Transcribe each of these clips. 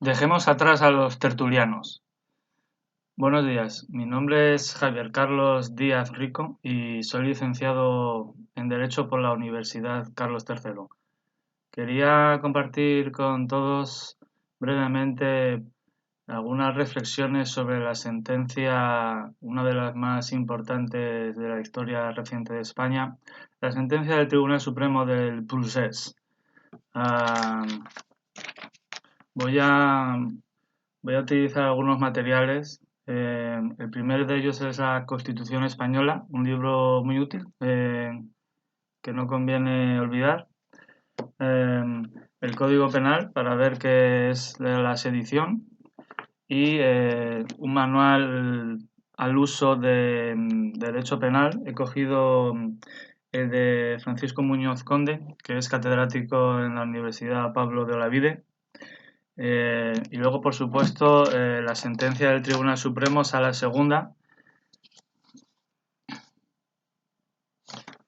Dejemos atrás a los tertulianos. Buenos días, mi nombre es Javier Carlos Díaz Rico y soy licenciado en Derecho por la Universidad Carlos III. Quería compartir con todos brevemente algunas reflexiones sobre la sentencia, una de las más importantes de la historia reciente de España, la sentencia del Tribunal Supremo del Procés. Voy a utilizar algunos materiales. El primero de ellos es la Constitución Española, un libro muy útil que no conviene olvidar. Eh, el Código Penal para ver qué es la sedición y un manual al uso de derecho penal. He cogido el de Francisco Muñoz Conde, que es catedrático en la Universidad Pablo de Olavide. Y luego, por supuesto, la sentencia del Tribunal Supremo, Sala Segunda,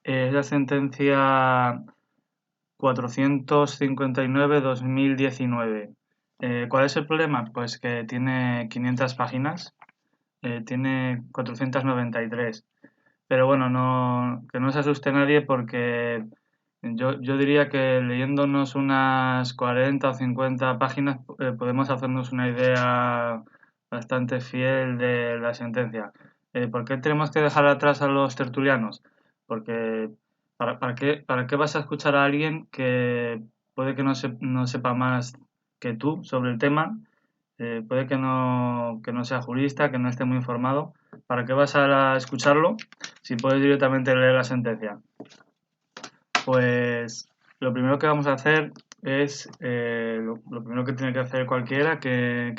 es la sentencia 459-2019. ¿Cuál es el problema? Pues que tiene 500 páginas, tiene 493. Pero bueno, que no se asuste nadie porque yo diría que leyéndonos unas 40 o 50 páginas podemos hacernos una idea bastante fiel de la sentencia. ¿Por qué tenemos que dejar atrás a los tertulianos? Porque ¿para qué vas a escuchar a alguien que puede que no sepa más que tú sobre el tema? Puede que no sea jurista, que no esté muy informado. ¿Para qué vas a escucharlo si puedes directamente leer la sentencia? Pues lo primero que vamos a hacer es, lo primero que tiene que hacer cualquiera que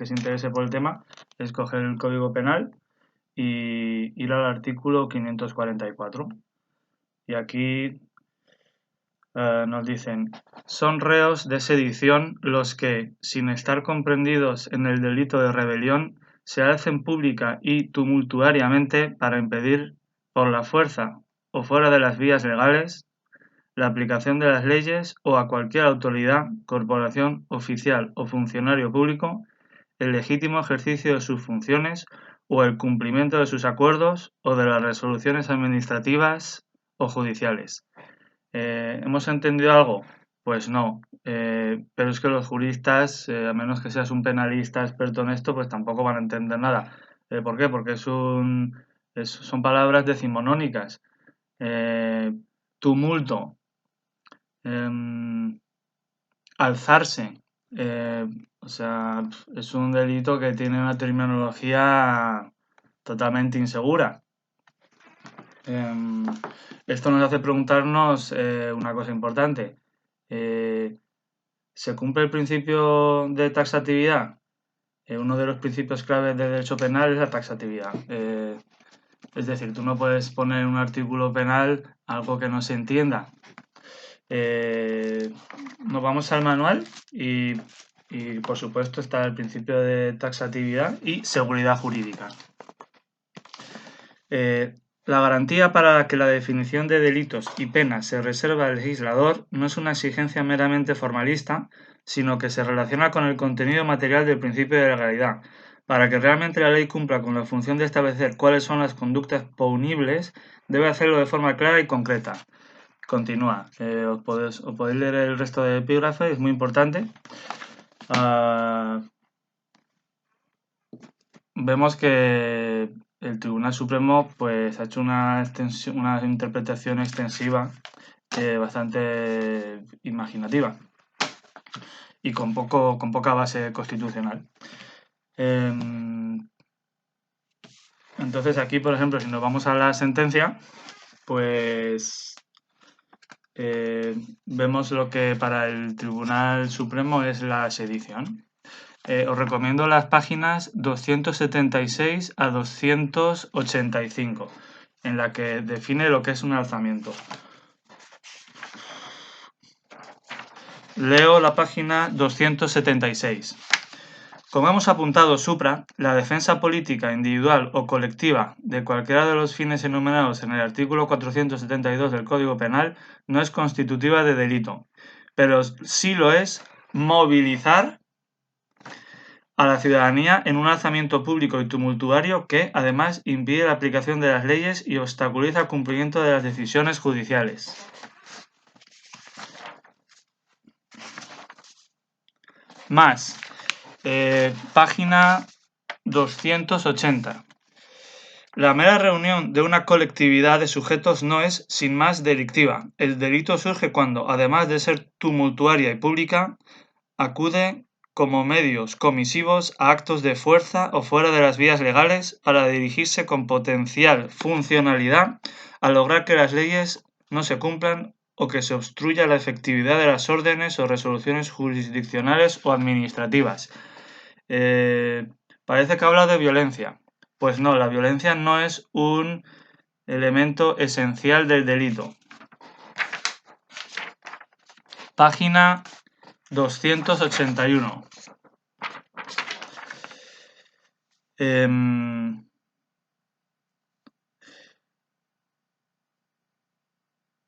se interese por el tema, es coger el Código Penal y ir al artículo 544. Y aquí nos dicen, son reos de sedición los que, sin estar comprendidos en el delito de rebelión, se hacen pública y tumultuariamente para impedir, por la fuerza o fuera de las vías legales, la aplicación de las leyes o a cualquier autoridad, corporación, oficial o funcionario público, el legítimo ejercicio de sus funciones o el cumplimiento de sus acuerdos o de las resoluciones administrativas o judiciales. ¿Hemos entendido algo? Pues no, pero es que los juristas, a menos que seas un penalista experto en esto, pues tampoco van a entender nada. ¿Por qué? Porque son palabras decimonónicas. Tumulto, em, alzarse, eh, o sea, es un delito que tiene una terminología totalmente insegura. Esto nos hace preguntarnos una cosa importante. ¿Se cumple el principio de taxatividad? Uno de los principios claves del derecho penal es la taxatividad. Es decir, tú no puedes poner en un artículo penal algo que no se entienda. Nos vamos al manual y por supuesto está el principio de taxatividad y seguridad jurídica. La garantía para que la definición de delitos y penas se reserva al legislador no es una exigencia meramente formalista, sino que se relaciona con el contenido material del principio de legalidad. Para que realmente la ley cumpla con la función de establecer cuáles son las conductas punibles, debe hacerlo de forma clara y concreta. Continúa. Os podéis leer el resto del epígrafe, es muy importante. Vemos que el Tribunal Supremo pues, ha hecho una interpretación extensiva bastante imaginativa y con poca base constitucional. Entonces aquí, por ejemplo, si nos vamos a la sentencia, pues vemos lo que para el Tribunal Supremo es la sedición. Os recomiendo las páginas 276 a 285, en la que define lo que es un alzamiento. Leo la página 276. Como hemos apuntado supra, la defensa política individual o colectiva de cualquiera de los fines enumerados en el artículo 472 del Código Penal no es constitutiva de delito, pero sí lo es movilizar a la ciudadanía en un alzamiento público y tumultuario que, además, impide la aplicación de las leyes y obstaculiza el cumplimiento de las decisiones judiciales. Más, página 280. La mera reunión de una colectividad de sujetos no es, sin más, delictiva. El delito surge cuando, además de ser tumultuaria y pública, acude como medios comisivos a actos de fuerza o fuera de las vías legales para dirigirse con potencial funcionalidad a lograr que las leyes no se cumplan o que se obstruya la efectividad de las órdenes o resoluciones jurisdiccionales o administrativas. Parece que habla de violencia. Pues no, la violencia no es un elemento esencial del delito. Página 281.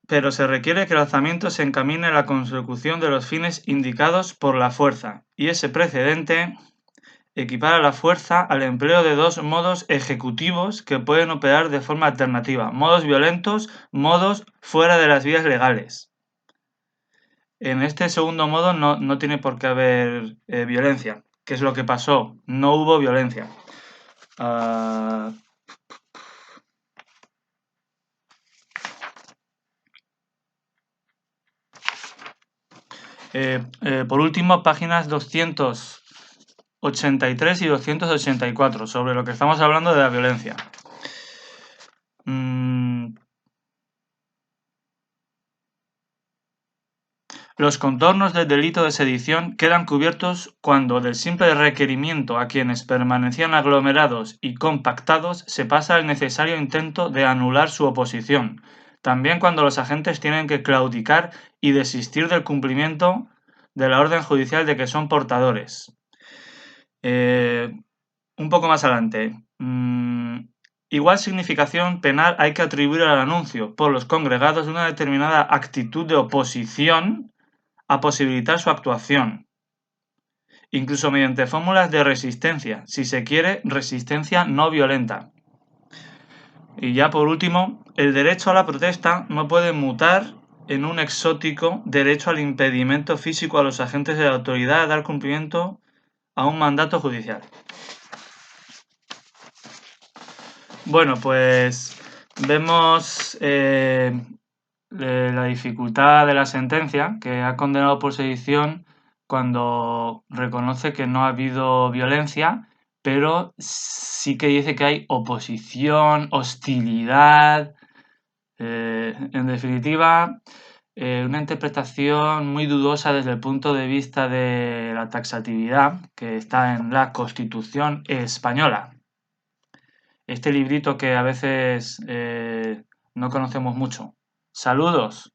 Pero se requiere que el alzamiento se encamine a la consecución de los fines indicados por la fuerza, y ese precedente equipara la fuerza al empleo de dos modos ejecutivos que pueden operar de forma alternativa: modos violentos, modos fuera de las vías legales. En este segundo modo no tiene por qué haber violencia. ¿Qué es lo que pasó? No hubo violencia. Por último, páginas 283 y 284, sobre lo que estamos hablando de la violencia. Los contornos del delito de sedición quedan cubiertos cuando del simple requerimiento a quienes permanecían aglomerados y compactados se pasa al necesario intento de anular su oposición. También cuando los agentes tienen que claudicar y desistir del cumplimiento de la orden judicial de que son portadores. Un poco más adelante. Igual significación penal hay que atribuir al anuncio por los congregados de una determinada actitud de oposición a posibilitar su actuación, incluso mediante fórmulas de resistencia, si se quiere, resistencia no violenta. Y ya por último, el derecho a la protesta no puede mutar en un exótico derecho al impedimento físico a los agentes de la autoridad a dar cumplimiento a un mandato judicial. Bueno, pues vemos la dificultad de la sentencia, que ha condenado por sedición cuando reconoce que no ha habido violencia, pero sí que dice que hay oposición, hostilidad. En definitiva, una interpretación muy dudosa desde el punto de vista de la taxatividad que está en la Constitución española. Este librito que a veces no conocemos mucho. Saludos.